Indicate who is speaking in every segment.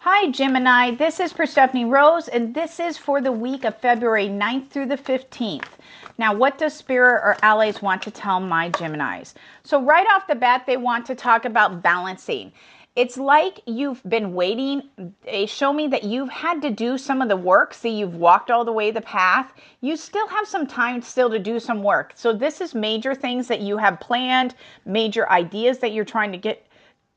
Speaker 1: Hi Gemini, this is Perstephane Rose, and this is for the week of February 9th through the 15th. Now, what does Spirit or allies want to tell my Geminis? So right off the bat, they want to talk about balancing. It's like you've been waiting. They show me that you've had to do some of the work. See, you've walked all the way the path. You still have some time still to do some work. So this is major things that you have planned, major ideas that you're trying to get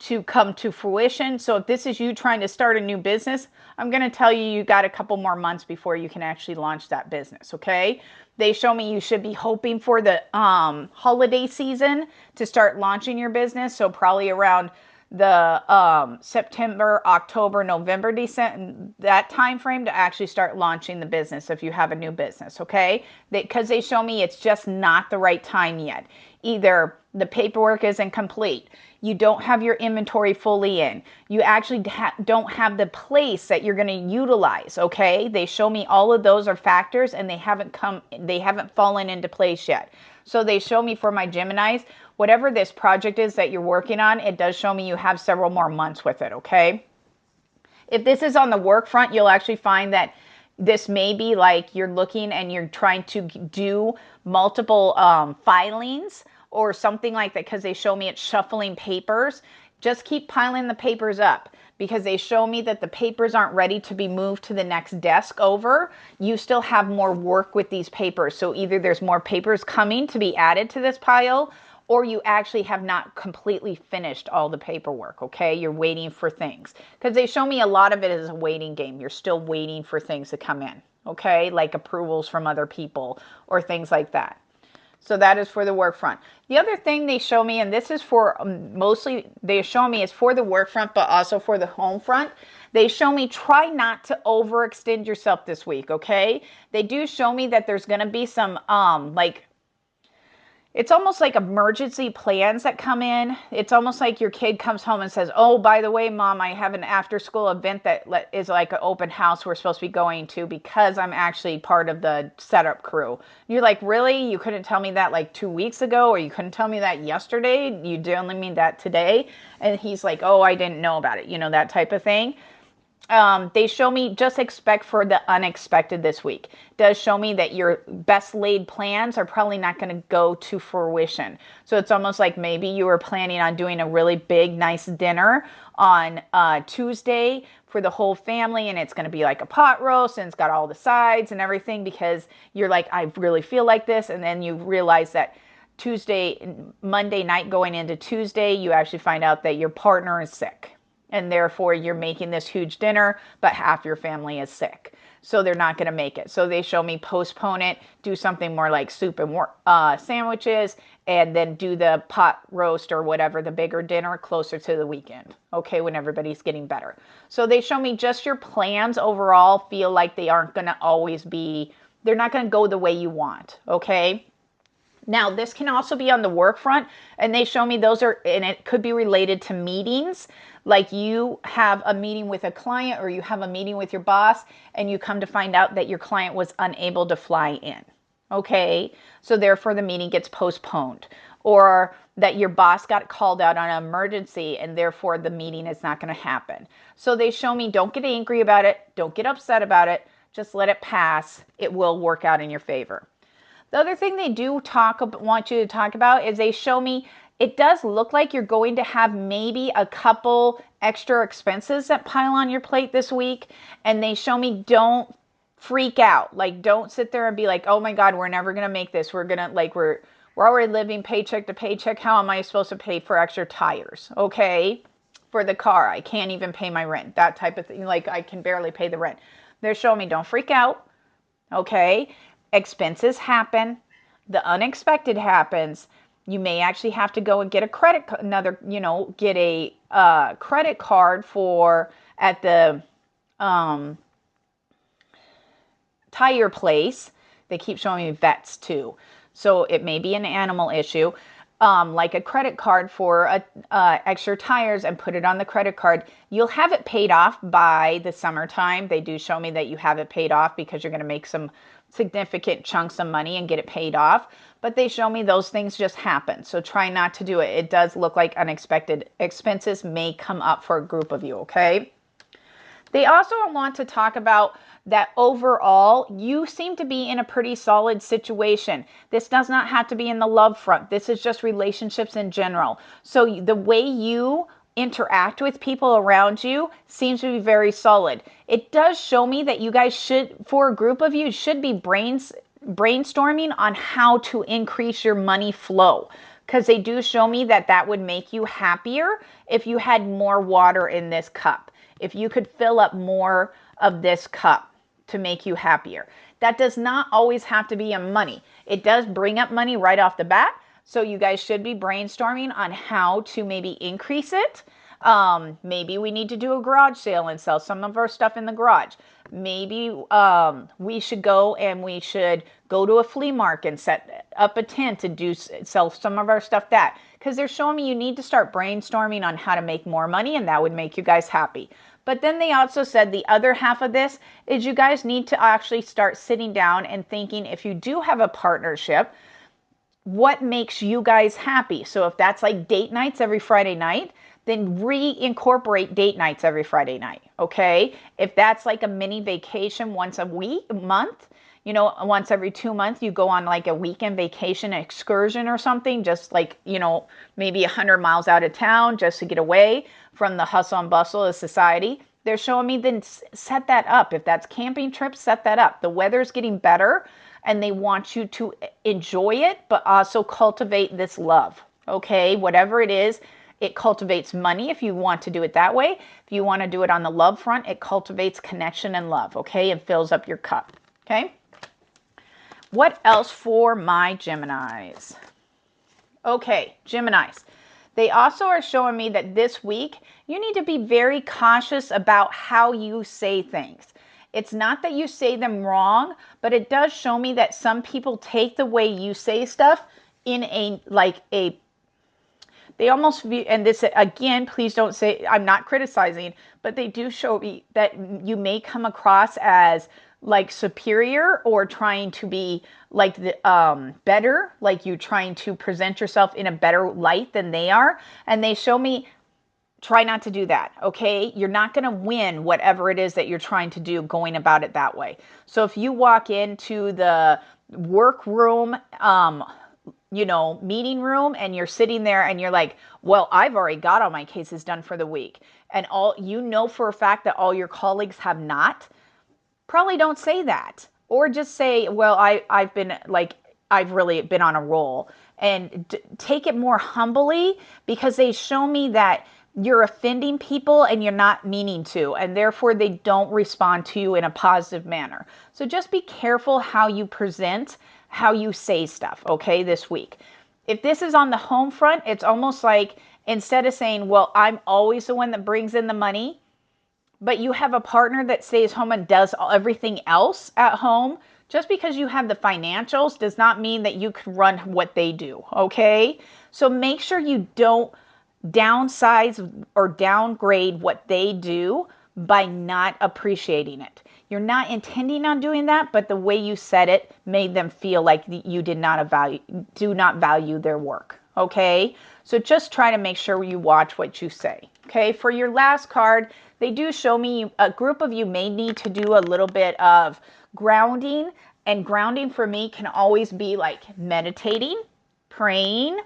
Speaker 1: to come to fruition. So if this is you trying to start a new business, I'm going to tell you, you got a couple more months before you can actually launch that business. Okay. They show me you should be hoping for the holiday season to start launching your business. So probably around the September, October, November, December, that time frame to actually start launching the business if you have a new business. Okay. Because they show me it's just not the right time yet. Either the paperwork isn't complete, you don't have your inventory fully in, you actually don't have the place that you're going to utilize. Okay, they show me all of those are factors and they haven't fallen into place yet. So they show me for my Geminis, whatever this project is that you're working on, it does show me you have several more months with it. Okay, if this is on the work front, you'll actually find that this may be like you're looking and you're trying to do multiple filings or something like that, because they show me it's shuffling papers. Just keep piling the papers up, because they show me that the papers aren't ready to be moved to the next desk over. You still have more work with these papers. So either there's more papers coming to be added to this pile, or you actually have not completely finished all the paperwork. Okay, you're waiting for things, because they show me a lot of it is a waiting game. You're still waiting for things to come in. Okay, like approvals from other people or things like that. So that is for the work front. The other thing they show me, and this is for mostly, they show me is for the work front, but also for the home front. They show me try not to overextend yourself this week. Okay, they do show me that there's going to be some it's almost like emergency plans that come in. It's almost like your kid comes home and says, oh, by the way, Mom, I have an after school event that is like an open house we're supposed to be going to because I'm actually part of the setup crew. You're like, really? You couldn't tell me that like 2 weeks ago, or you couldn't tell me that yesterday? You only mean that today? And he's like, oh, I didn't know about it. You know, that type of thing. They show me just expect for the unexpected this week. It does show me that your best laid plans are probably not going to go to fruition. So it's almost like maybe you were planning on doing a really big, nice dinner on Tuesday for the whole family, and it's going to be like a pot roast, and it's got all the sides and everything, because you're like, I really feel like this, and then you realize that Monday night going into Tuesday, you actually find out that your partner is sick. And therefore, you're making this huge dinner, but half your family is sick. So they're not going to make it. So they show me postpone it, do something more like soup and sandwiches, and then do the pot roast or whatever, the bigger dinner closer to the weekend. Okay, when everybody's getting better. So they show me just your plans overall feel like they aren't going to always be, they're not going to go the way you want. Okay. Now, this can also be on the work front, and they show me those are, and it could be related to meetings. Like you have a meeting with a client, or you have a meeting with your boss, and you come to find out that your client was unable to fly in. Okay, so therefore the meeting gets postponed, or that your boss got called out on an emergency, and therefore the meeting is not going to happen. So they show me don't get angry about it, don't get upset about it, just let it pass. It will work out in your favor. The other thing they do want you to talk about is they show me it does look like you're going to have maybe a couple extra expenses that pile on your plate this week. And they show me don't freak out. Like, don't sit there and be like, oh my God, we're never going to make this. We're going to we're already living paycheck to paycheck. How am I supposed to pay for extra tires? Okay. For the car, I can't even pay my rent. That type of thing. Like, I can barely pay the rent. They're showing me don't freak out. Okay. Expenses happen. The unexpected happens. You may actually have to go and get a get a credit card for at the tire place. They keep showing me vets too. So it may be an animal issue. Like a credit card for extra tires, and put it on the credit card. You'll have it paid off by the summertime. They do show me that you have it paid off because you're going to make some significant chunks of money and get it paid off. But they show me those things just happen. So try not to do it. It does look like unexpected expenses may come up for a group of you, okay? They also want to talk about that overall, you seem to be in a pretty solid situation. This does not have to be in the love front. This is just relationships in general. So the way you interact with people around you seems to be very solid. It does show me that you guys should, for a group of you, should be brainstorming on how to increase your money flow, because they do show me that that would make you happier if you had more water in this cup, if you could fill up more of this cup to make you happier. That does not always have to be a money. It does bring up money right off the bat. So you guys should be brainstorming on how to maybe increase it. Maybe we need to do a garage sale and sell some of our stuff in the garage. Maybe we should go to a flea market and set up a tent to sell some of our stuff that. Because they're showing me you need to start brainstorming on how to make more money, and that would make you guys happy. But then they also said the other half of this is you guys need to actually start sitting down and thinking, if you do have a partnership, what makes you guys happy? So if that's like date nights every Friday night, then reincorporate date nights every Friday night, okay? If that's like a mini vacation once a month, once every 2 months, you go on like a weekend vacation excursion or something, just like, maybe 100 miles out of town just to get away from the hustle and bustle of society. They're showing me then set that up. If that's camping trips, set that up. The weather's getting better and they want you to enjoy it, but also cultivate this love, okay? Whatever it is, it cultivates money if you want to do it that way. If you want to do it on the love front, it cultivates connection and love, okay? It fills up your cup, okay? What else for my Geminis? Okay, Geminis. They also are showing me that this week, you need to be very cautious about how you say things. It's not that you say them wrong, but it does show me that some people take the way you say stuff in they almost view, and this again, please don't say, I'm not criticizing, but they do show me that you may come across as like superior or trying to be like the better, like you trying to present yourself in a better light than they are. And they show me, try not to do that, okay? You're not going to win whatever it is that you're trying to do going about it that way. So if you walk into the workroom, meeting room, and you're sitting there and you're like, well, I've already got all my cases done for the week, and for a fact that all your colleagues have not, probably don't say that. Or just say, well, I've really been on a roll, and take it more humbly, because they show me that you're offending people and you're not meaning to, and therefore they don't respond to you in a positive manner. So just be careful how you present, how you say stuff, okay, this week. If this is on the home front, it's almost like instead of saying, well, I'm always the one that brings in the money, but you have a partner that stays home and does everything else at home, just because you have the financials does not mean that you can run what they do, okay? So make sure you don't downsize or downgrade what they do by not appreciating it. You're not intending on doing that, but the way you said it made them feel like you do not value their work, okay? So just try to make sure you watch what you say, okay? For your last card, they do show me a group of you may need to do a little bit of grounding, and grounding for me can always be like meditating, praying.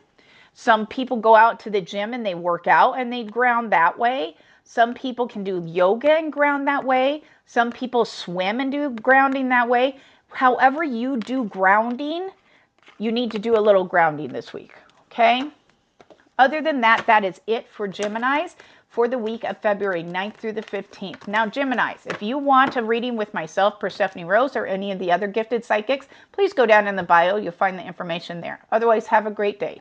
Speaker 1: Some people go out to the gym and they work out and they ground that way. Some people can do yoga and ground that way. Some people swim and do grounding that way. However you do grounding, you need to do a little grounding this week, okay? Other than that, that is it for Geminis for the week of February 9th through the 15th. Now, Geminis, if you want a reading with myself, Perstephane Rose, or any of the other gifted psychics, please go down in the bio. You'll find the information there. Otherwise, have a great day.